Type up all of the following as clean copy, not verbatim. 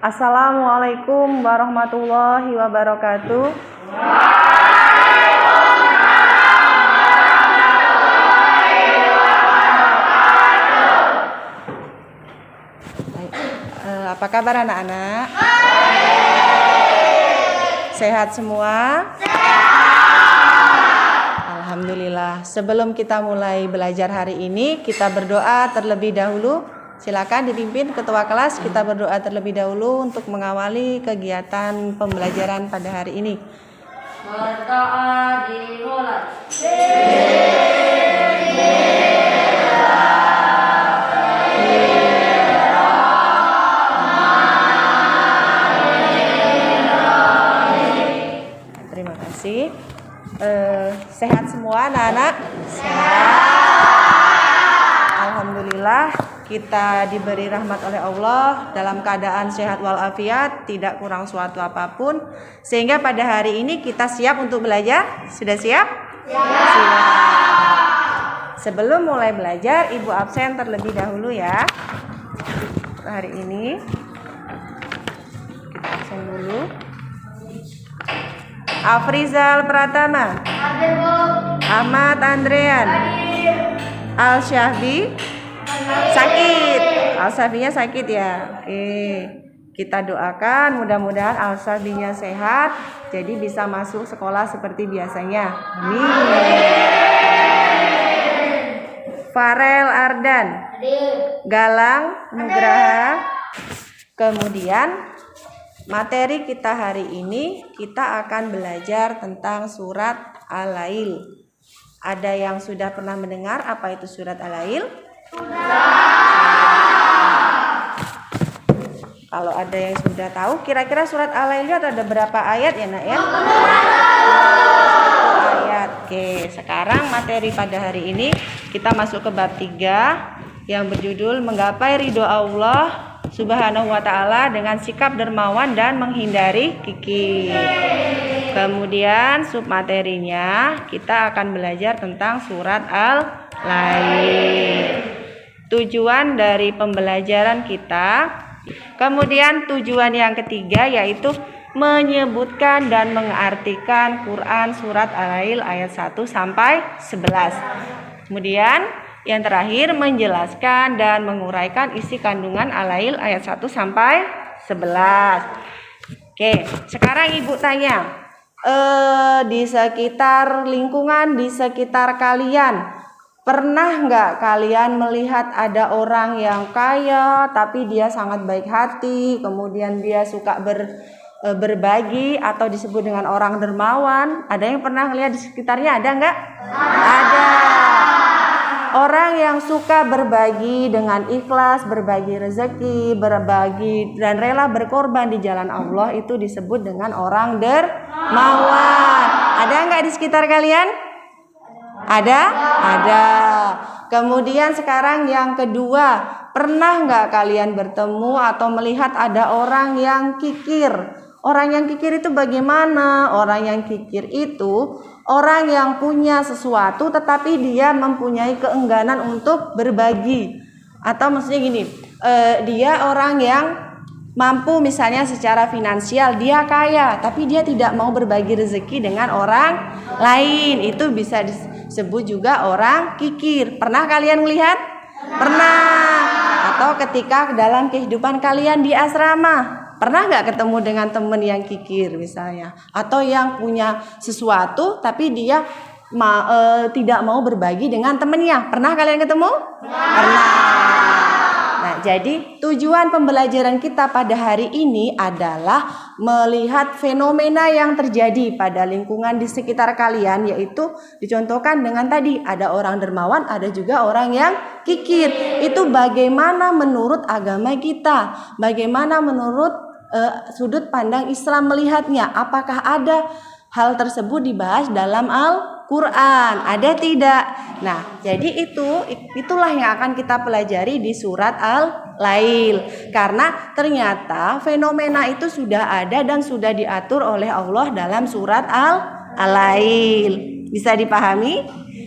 Assalamualaikum warahmatullahi wabarakatuh. Baik. Apa kabar anak-anak? Sehat semua? Alhamdulillah. Sebelum kita mulai belajar hari ini, kita berdoa terlebih dahulu. Silakan dipimpin ketua kelas, kita berdoa terlebih dahulu untuk mengawali kegiatan pembelajaran pada hari ini. Berdoa dimulai. Terima kasih. Sehat semua anak-anak? Sehat. Alhamdulillah. Kita diberi rahmat oleh Allah dalam keadaan sehat walafiat, tidak kurang suatu apapun, sehingga pada hari ini kita siap untuk belajar. Sudah siap? Siap. Sebelum mulai belajar, Ibu absen terlebih dahulu ya. Hari ini kita absen dulu. Afrizal Pratama, Ahmad Andrean, Al Syahbi sakit. Al-Safinya sakit ya. Oke. Kita doakan mudah-mudahan Al-Safinya sehat, jadi bisa masuk sekolah seperti biasanya. Amin. Farel Ardan, Galang Nugraha. Kemudian materi kita hari ini kita akan belajar tentang surat Al-Lail. Ada yang sudah pernah mendengar apa itu surat Al-Lail? Kalau ada yang sudah tahu, kira-kira surat Al-Lail itu ada berapa ayat ya nak ya? 1 ayat. Oke, sekarang materi pada hari ini kita masuk ke bab 3 yang berjudul Menggapai Ridho Allah Subhanahu wa Ta'ala dengan sikap dermawan dan menghindari kikir. Kemudian submaterinya kita akan belajar tentang surat Al-Lail. Tujuan dari pembelajaran kita. Kemudian tujuan yang ketiga yaitu menyebutkan dan mengartikan Quran surat Al-Lail ayat 1 sampai 11. Kemudian yang terakhir menjelaskan dan menguraikan isi kandungan Al-Lail ayat 1 sampai 11. Oke, sekarang Ibu tanya, di sekitar lingkungan, di sekitar kalian, pernah nggak kalian melihat ada orang yang kaya tapi dia sangat baik hati, kemudian dia suka berbagi atau disebut dengan orang dermawan? Ada yang pernah lihat di sekitarnya? Ada nggak? Ada. Orang yang suka berbagi dengan ikhlas, berbagi rezeki, berbagi dan rela berkorban di jalan Allah itu disebut dengan orang dermawan. Ada nggak di sekitar kalian? Ada? Ada. Kemudian sekarang yang kedua, pernah nggak kalian bertemu atau melihat ada orang yang kikir? Orang yang kikir itu bagaimana? Orang yang kikir itu orang yang punya sesuatu tetapi dia mempunyai keengganan untuk berbagi. Atau maksudnya gini, dia orang yang mampu misalnya secara finansial, dia kaya tapi dia tidak mau berbagi rezeki dengan orang lain. Itu bisa disebut juga orang kikir. Pernah kalian melihat? Pernah. Atau ketika dalam kehidupan kalian di asrama, pernah nggak ketemu dengan teman yang kikir misalnya? Atau yang punya sesuatu tapi dia tidak mau berbagi dengan temannya. Pernah kalian ketemu? Pernah. Nah, jadi tujuan pembelajaran kita pada hari ini adalah melihat fenomena yang terjadi pada lingkungan di sekitar kalian, yaitu dicontohkan dengan tadi ada orang dermawan, ada juga orang yang kikir. Itu bagaimana menurut agama kita, bagaimana menurut sudut pandang Islam melihatnya. Apakah ada hal tersebut dibahas dalam Al-Quran? Ada tidak? Nah, jadi itulah yang akan kita pelajari di surat Al-Lail. Karena ternyata fenomena itu sudah ada dan sudah diatur oleh Allah dalam surat Al-Lail. Bisa dipahami?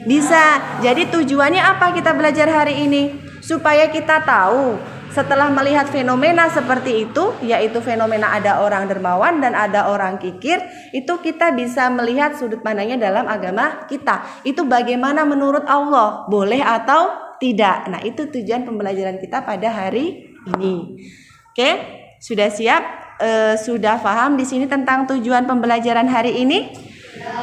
Bisa. Jadi tujuannya apa kita belajar hari ini? Supaya kita tahu Setelah melihat fenomena seperti itu, yaitu fenomena ada orang dermawan dan ada orang kikir, itu kita bisa melihat sudut pandangnya dalam agama kita. Itu bagaimana menurut Allah, boleh atau tidak. Nah, itu tujuan pembelajaran kita pada hari ini. Oke, sudah siap? Sudah paham di sini tentang tujuan pembelajaran hari ini?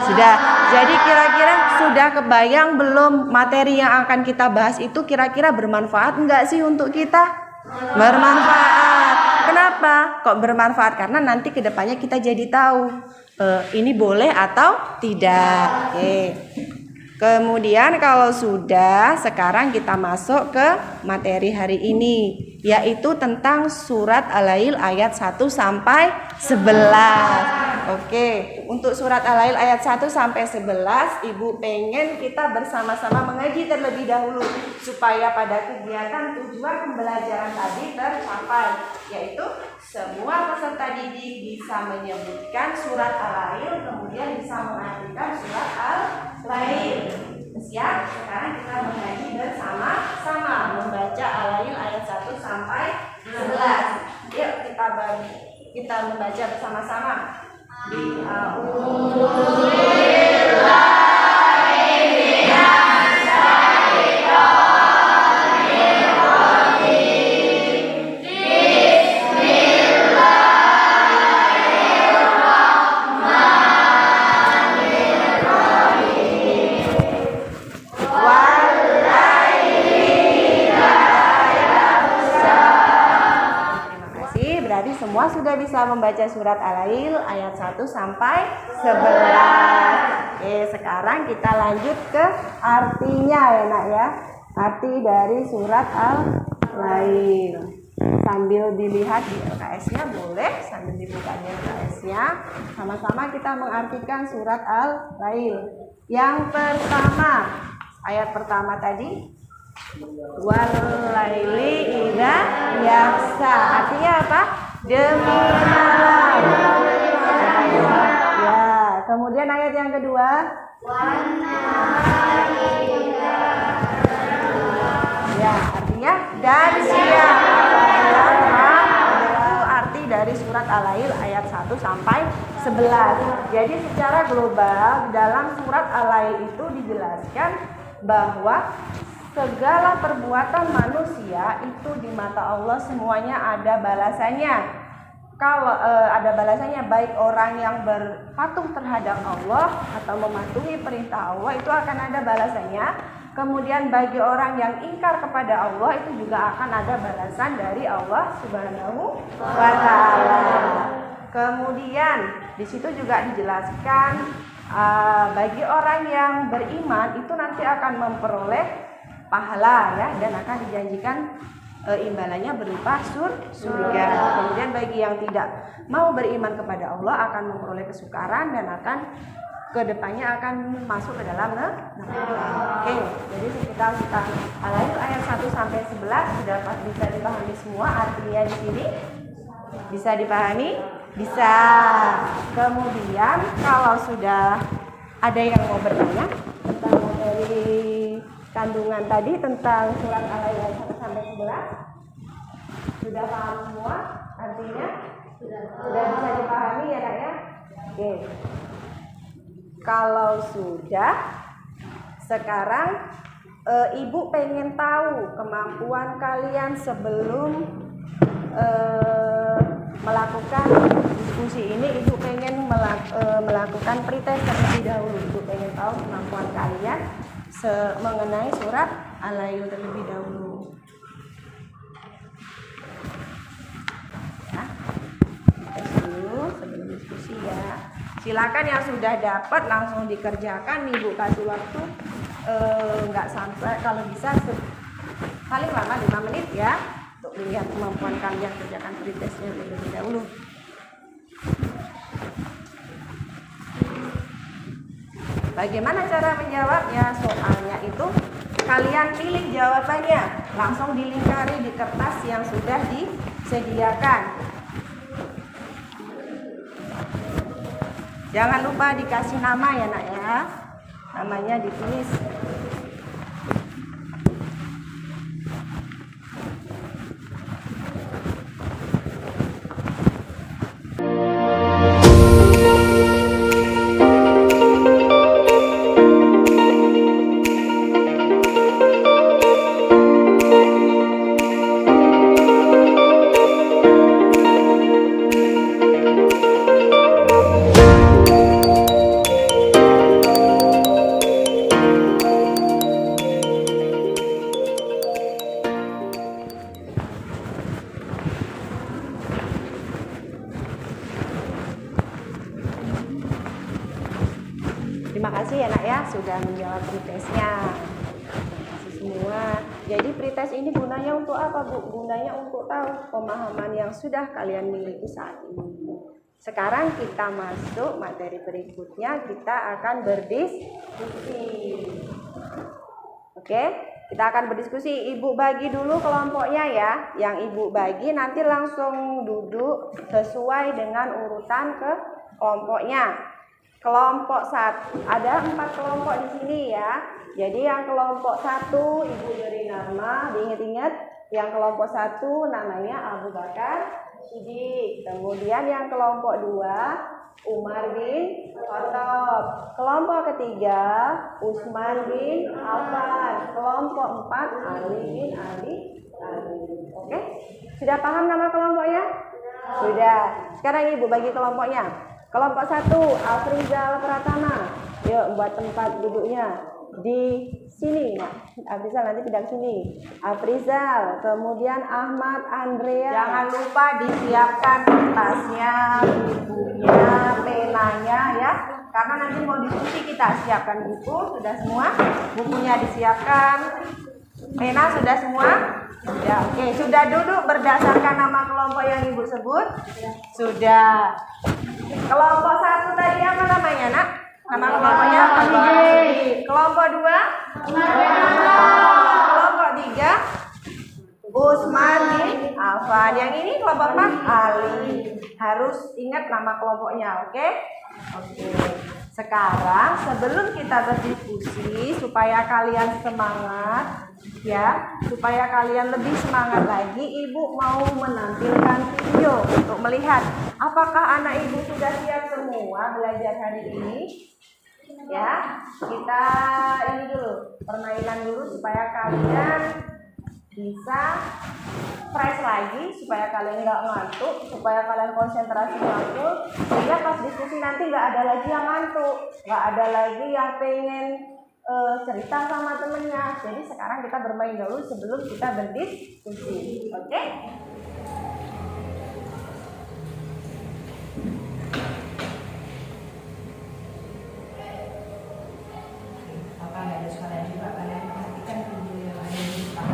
Sudah. Jadi kira-kira sudah kebayang belum materi yang akan kita bahas itu kira-kira bermanfaat enggak sih untuk kita? Bermanfaat. Kenapa? Kok bermanfaat? Karena nanti kedepannya kita jadi tahu ini boleh atau tidak. Oke. Kemudian kalau sudah, sekarang kita masuk ke materi hari ini, yaitu tentang surat Al-Lail ayat 1 sampai 11. Oke, untuk surat Al-Lail ayat 1 sampai 11, Ibu pengen kita bersama-sama mengaji terlebih dahulu supaya pada kegiatan tujuan pembelajaran tadi tercapai, yaitu semua peserta didik bisa menyebutkan surat Al-Lail, kemudian bisa mengartikan surat Al-Lail. Siap? Sekarang kita mengaji bersama-sama membaca Al-Lail ayat 1 sampai 11. Yuk kita membaca bersama-sama. Semua sudah bisa membaca surat Al-Lail ayat 1 sampai 11. Oke, sekarang kita lanjut ke artinya ya nak ya. Arti dari surat Al-Lail. Sambil dilihat di LKS-nya boleh, sambil dibuka di LKS-nya. Sama-sama kita mengartikan surat Al-Lail. Yang pertama, ayat pertama tadi, wal-laili idza yaghsha. Artinya apa? Demi malam. Ya, kemudian ayat yang kedua, ya, artinya dan siang. Itu arti dari surat Al-Lail ayat 1 sampai 11. Jadi secara global dalam surat Al-Lail itu dijelaskan bahwa segala perbuatan manusia itu di mata Allah semuanya ada balasannya. Kalau ada balasannya, baik orang yang berpatuh terhadap Allah atau mematuhi perintah Allah itu akan ada balasannya. Kemudian bagi orang yang ingkar kepada Allah itu juga akan ada balasan dari Allah Subhanahu wa Ta'ala. Kemudian di situ juga dijelaskan bagi orang yang beriman itu nanti akan memperoleh pahala ya, dan akan dijanjikan imbalannya berupa surga. Kemudian bagi yang tidak mau beriman kepada Allah akan memperoleh kesukaran dan akan kedepannya akan masuk ke dalam neraka. Oke, jadi sekitar kita Al-Lail ayat 1 sampai 11 sudah bisa dipahami semua artinya di sini. Bisa dipahami? Bisa. Kemudian kalau sudah ada yang mau bertanya tentang materi kandungan tadi tentang surat Al-Lail ayat 1 sampai 11, sudah paham semua artinya? Sudah bisa dipahami ya Kak ya? Oke. Kalau sudah, sekarang Ibu pengen tahu kemampuan kalian sebelum melakukan diskusi ini. Ibu pengen melakukan pretest terlebih dahulu. Ibu pengen tahu kemampuan kalian mengenai surat Al-Lail terlebih dahulu. Ya, tes dulu sebelum diskusi ya. Silakan yang sudah dapat langsung dikerjakan. Ibu kasih waktu nggak sampai, kalau bisa paling lama 5 menit ya, untuk melihat kemampuan kalian kerjakan pretestnya terlebih dahulu. Bagaimana cara menjawabnya? Soalnya itu kalian pilih jawabannya, langsung dilingkari di kertas yang sudah disediakan. Jangan lupa dikasih nama ya nak ya, namanya ditulis. sudah menjawab pretestnya. Terima kasih semua. Jadi pretest ini gunanya untuk apa, Bu? Gunanya untuk tahu pemahaman yang sudah kalian miliki saat ini. Sekarang kita masuk materi berikutnya, kita akan berdiskusi. Oke, kita akan berdiskusi. Ibu bagi dulu kelompoknya ya. Yang Ibu bagi nanti langsung duduk sesuai dengan urutan ke kelompoknya. Kelompok 1, ada 4 kelompok di sini ya. Jadi yang kelompok 1 Ibu beri nama, diingat-ingat. Yang kelompok 1 namanya Abu Bakar Siddiq. Kemudian yang kelompok 2 Umar bin Khattab. Kelompok ketiga Utsman bin Affan. Kelompok 4 Ali bin Abi Thalib. Oke? Sudah paham nama kelompoknya? Sudah. Sekarang Ibu bagi kelompoknya. Kelompok 1 Afrizal Pratama. Yuk buat tempat duduknya di sini. Nah, Afrizal nanti pindah sini. Afrizal, kemudian Ahmad Andrea. Jangan lupa disiapkan kertasnya, bukunya, penanya ya. Karena nanti mau diskusi kita siapkan buku, sudah semua. Bukunya disiapkan. Pena sudah semua? Sudah. Oke, sudah duduk berdasarkan nama kelompok yang Ibu sebut? Sudah. Kelompok 1 tadi apa namanya, Nak? Nama kelompoknya kelompok 2 kelompok 3 Utsman bin Affan. Yang ini kelompok 4 Ali. Harus ingat nama kelompoknya, oke? Oke. Sekarang sebelum kita berdiskusi supaya kalian semangat ya, supaya kalian lebih semangat lagi, Ibu mau menampilkan video untuk melihat apakah anak Ibu sudah siap semua belajar hari ini. Ya, kita ini dulu, permainan dulu supaya kalian bisa fresh lagi, supaya kalian nggak ngantuk, supaya kalian konsentrasi ngantuk, sehingga pas diskusi nanti nggak ada lagi yang ngantuk, nggak ada lagi yang pengen cerita sama temennya. Jadi sekarang kita bermain dulu sebelum kita berdiskusi, oke? Apa nggak ada sekalian juga kalian perhatikan video yang ada di depan?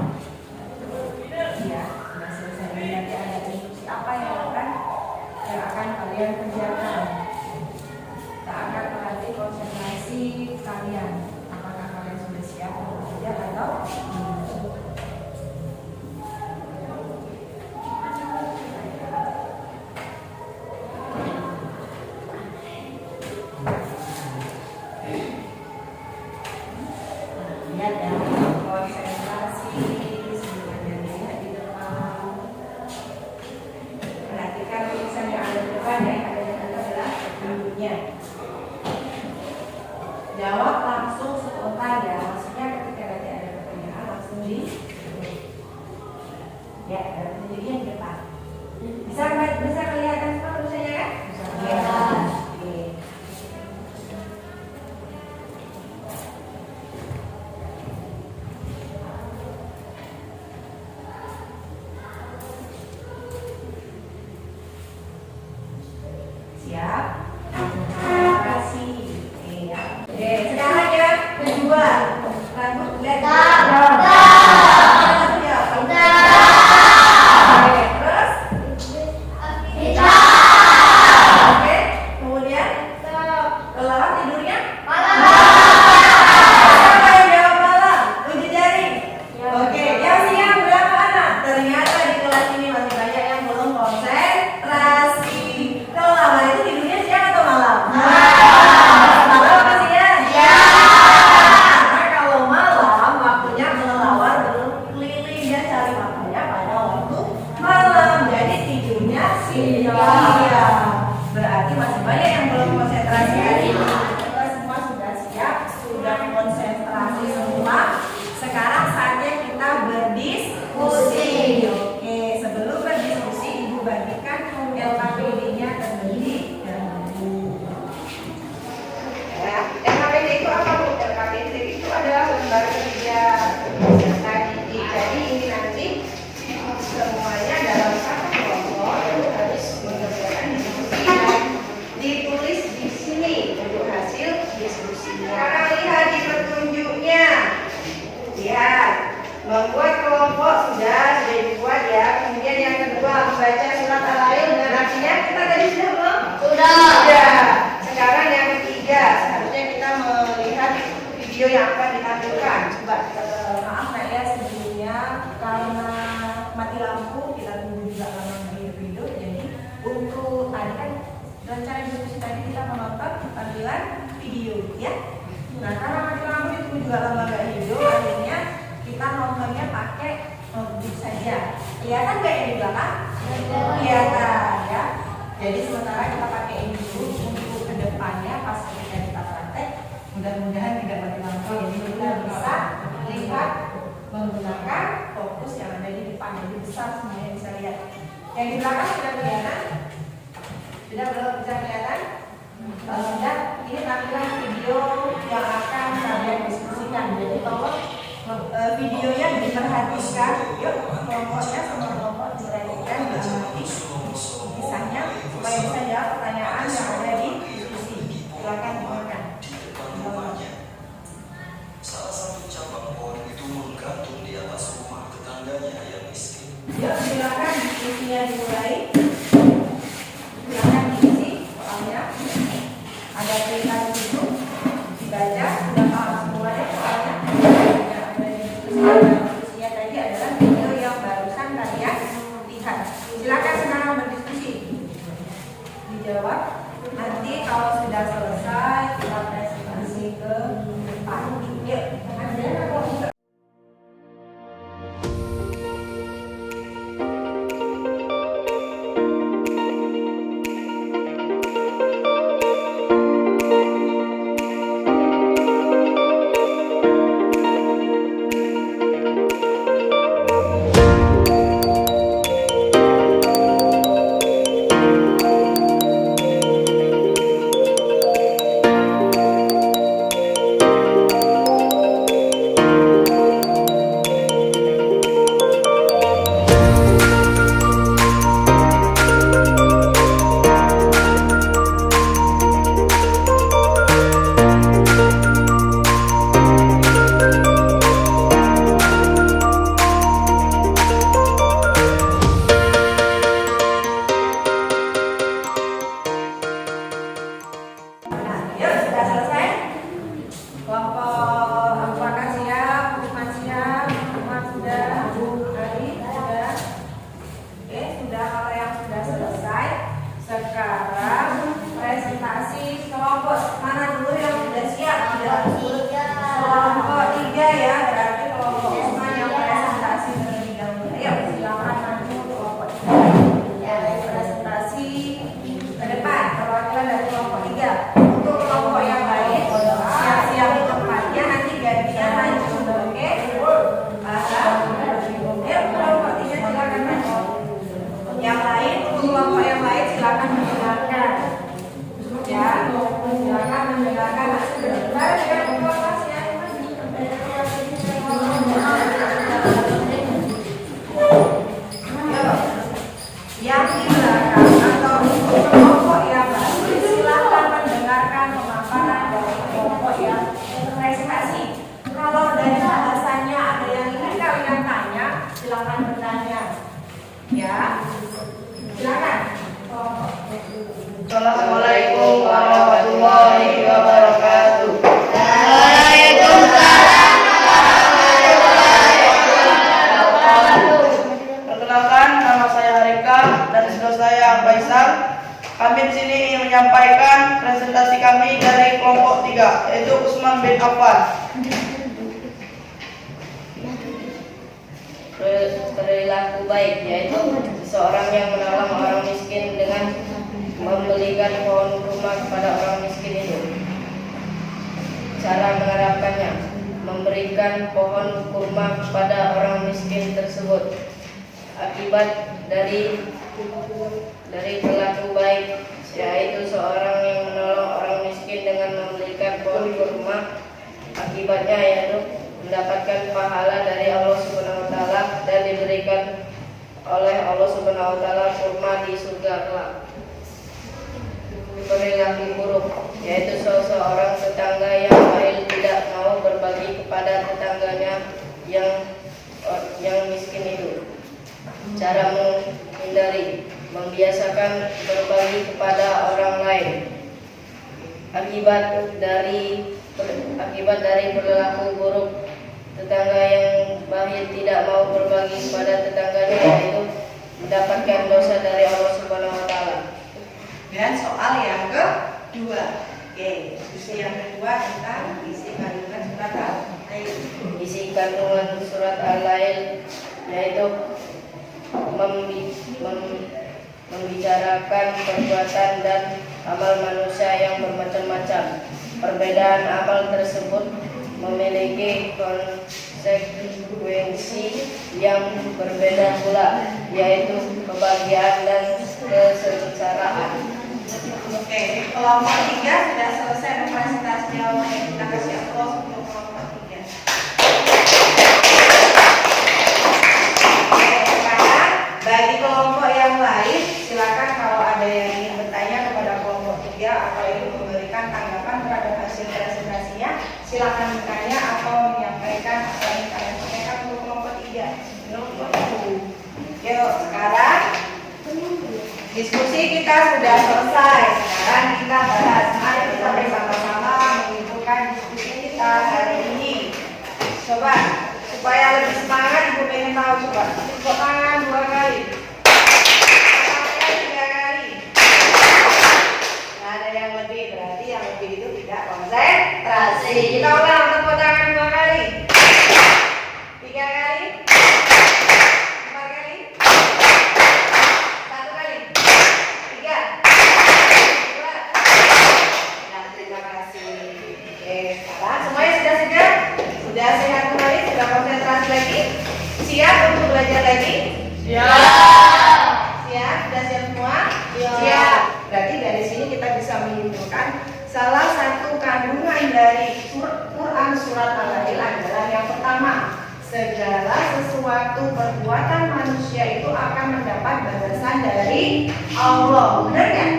Ya, sudah selesai. Nanti ada instruksi apa yang akan kalian kerjakan. Kita akan perhati konsentrasi kalian. Apakah kalian sudah siap untuk kerja atau lihat ya, konsentrasi semuanya lihat di depan. Perhatikan tulisan yang ada di depan ya, ada yang adalah bunyinya. Jawab langsung spontan ya, maksudnya ketika nanti ada pertanyaan langsung di ya, ada penjadian di depan. Bisa kelihatan semua tulisannya kan? Bisa kelihatan. Oke. Siap? Terima kasih. Oke, sekarang yang kedua. Rambut lihat. Oke, terus? Membuat kelompok sudah dibuat ya. Kemudian yang kedua membaca surat Al-Ain dengan artinya kita tadi sudah belum? Sudah. Sekarang yang ketiga seharusnya kita melihat video yang akan ditampilkan. Coba maaf Nak ya sebelumnya karena mati lampu kita tunggu juga lama video. Jadi untuk tadi kan rencana diskusi tadi kita menonton tampilan video ya. Nah karena mati lampu itu juga lama gak hidup, akhirnya kita nontonnya pakai notebook saja. Kelihatan nggak yang di belakang? Kelihatan ya. Jadi sementara kita pakai ini dulu untuk kedepannya pas ketika kita praktek, mudah-mudahan tidak mati lampu. Jadi kita bisa lihat menggunakan fokus yang ada di depan. Jadi besar semuanya bisa lihat. Yang di belakang sudah kelihatan? Sudah belum bisa kelihatan? Kalau sudah, ini tampilan video yang akan kalian diskusikan. Jadi tolong videonya diperhatikan. Yuk, kelompoknya sama kelompok diperhatikan, diamati kisahnya supaya bisa jawab pertanyaan yang ada di diskusi. Silakan dimakan. Salah satu cabang pohon itu menggantung di atas rumah tetangganya yang miskin. Yuk, silakan diskusinya dimulai. Silakan diisi soalnya. Ada cerita di situ, dibaca, sudah paham semuanya soalnya. Diskusinya tadi adalah video yang barusan kalian lihat. Silakan sekarang berdiskusi. Dijawab. Nanti kalau sudah selesai kita presentasi ke depan. Yuk, ada apa? Assalamualaikum warahmatullahi wabarakatuh. Perkenalkan, nama saya Harika dan saudara saya Faisal. Kami di sini ingin menyampaikan presentasi kami dari kelompok 3, yaitu Utsman bin Affan. Perilaku baik, yaitu seseorang yang menolong orang miskin dengan membelikan pohon kurma kepada orang miskin itu. Cara menerapkannya: memberikan pohon kurma kepada orang miskin tersebut. Akibat dari perilaku baik, yaitu seorang yang menolong orang miskin dengan membelikan pohon kurma, akibatnya yaitu mendapatkan pahala dari Allah Subhanahu wa taala dan diberikan oleh Allah Subhanahu wa taala kurma di surga kelak. Perilaku buruk, yaitu seseorang tetangga yang baik tidak mau berbagi kepada tetangganya yang cara menghindari, membiasakan berbagi kepada orang lain. Akibat dari perilaku buruk tetangga yang bakhil tidak mau berbagi kepada tetangganya, yaitu mendapatkan dosa dari Allah Subhanahu wa taala. Dan soal yang kedua. Oke, diskusi yang kedua tentang isi kandungan surat Al-Lail. Isi kandungan surat Al-Lail yaitu membicarakan perbuatan dan amal manusia yang bermacam-macam. Perbedaan amal tersebut memiliki konsekuensi yang berbeda pula, yaitu kebahagiaan dan kesengsaraan. Oke, di kelompok 3 sudah selesai presentasi jawabannya. Kita kasih aplaus untuk kelompok 3. Oke, sekarang bagi kelompok yang lain, silakan kalau ada yang ingin bertanya kepada kelompok 3 atau ingin memberikan tanggapan terhadap hasil presentasinya, silakan bertanya atau menyampaikan apa yang kalian sampaikan untuk kelompok 3. Yuk, sekarang diskusi kita sudah selesai. Sekarang kita bahas. Mari kita bersama-sama menyimpulkan diskusi kita hari ini. Coba supaya lebih semangat, Ibu pengen tahu. Coba tepuk tangan 2 kali, tangan 3 kali. Nah, ada yang lebih, berarti yang lebih itu tidak konsentrasi. Kita ulang, tepuk tangan 2 kali, 3 kali, 4 kali, 1 kali, 3, 2. Nah, terima kasih. Oke, sekarang semuanya sudah segar? Sudah sehat kembali? Sudah konsentrasi lagi? Siap untuk belajar lagi? Siap. Siap? Sudah siap semua? Siap. Berarti dari sini kita bisa menyimpulkan salah satu kandungan dari Quran surat Al-Lail adalah yang pertama, segala sesuatu perbuatan manusia itu akan mendapat balasan dari Allah. Benar nggak?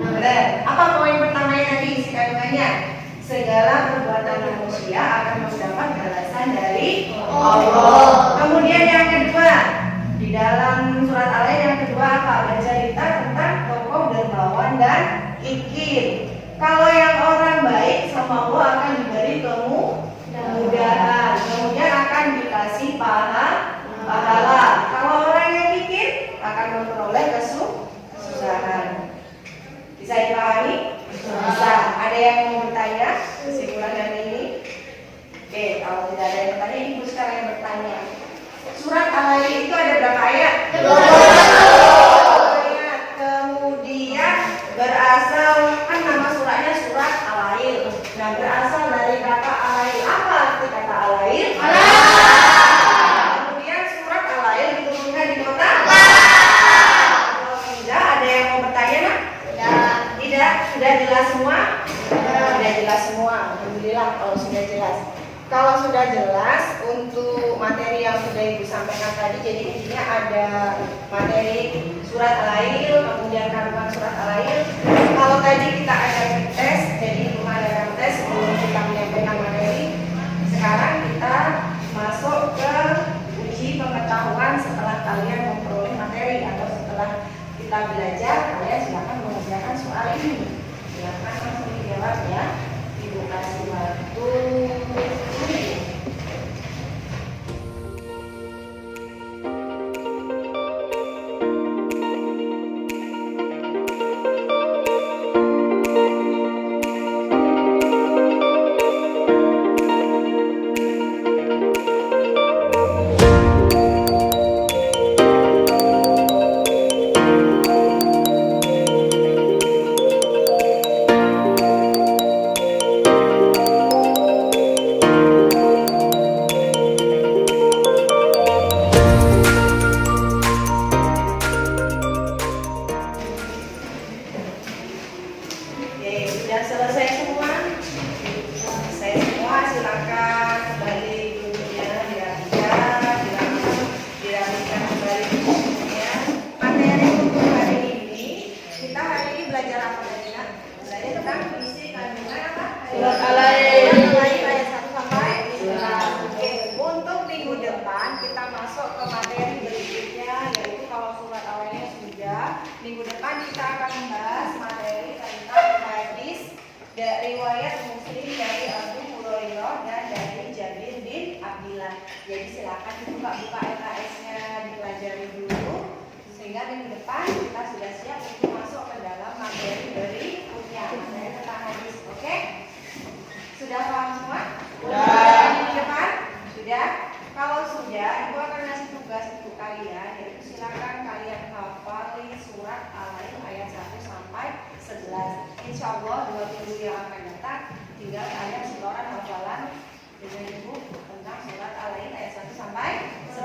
Benar. Apa poin pertamanya tadi isi kandungannya? Segala perbuatan manusia akan mendapat balasan dari Allah. Kemudian yang kedua, di dalam surat Al-Lail yang kedua apa? Bercerita tentang tokoh dermawan dan kikir. Kalau yang orang baik sama Allah akan diberi kemudahan, kemudian akan dikasih pahala. Kalau orang yang kikir akan memperoleh kesusahan. Bisa dipahami? Bisa. Ada yang mau bertanya kesimpulan dari ini? Oke, kalau tidak ada yang bertanya, Ibu sekarang yang bertanya. Surat Al-Lail itu ada berapa ayat? 2 ayat. Kemudian berasal, kan nama suratnya surat Al-Lail. Nah, berasal dari kata Al-Lail. Apa arti kata Al-Lail? Kemudian surat Al-Lail diturunkan di kota? Kalau tidak, ada yang mau bertanya, nak? Tidak, sudah jelas semua? Sudah jelas semua. Alhamdulillah kalau sudah jelas. Kalau sudah jelas untuk materi yang sudah Ibu sampaikan tadi, jadi intinya ada materi surat Al-Lail, kemudian kandungan surat Al-Lail. Kalau tadi kita ada tes, jadi Ibu mengadakan tes sebelum kita menyampaikan materi. Sekarang kita masuk ke uji pengetahuan setelah kalian memperoleh materi atau setelah kita belajar, kalian silakan mengerjakan soal ini. Silakan langsung dijawab ya. Ibu kasih waktu. Sudah paham semua? Sudah. Di depan? Sudah? Kalau sudah, Ibu akan ngasih tugas untuk kalian, yaitu silakan kalian hafalin surat Al-Ain ayat 1 sampai 11. Insya Allah 2 minggu yang akan datang, tinggal kalian setoran hafalan dengan Ibu tentang surat Al-Ain ayat 1 sampai 11.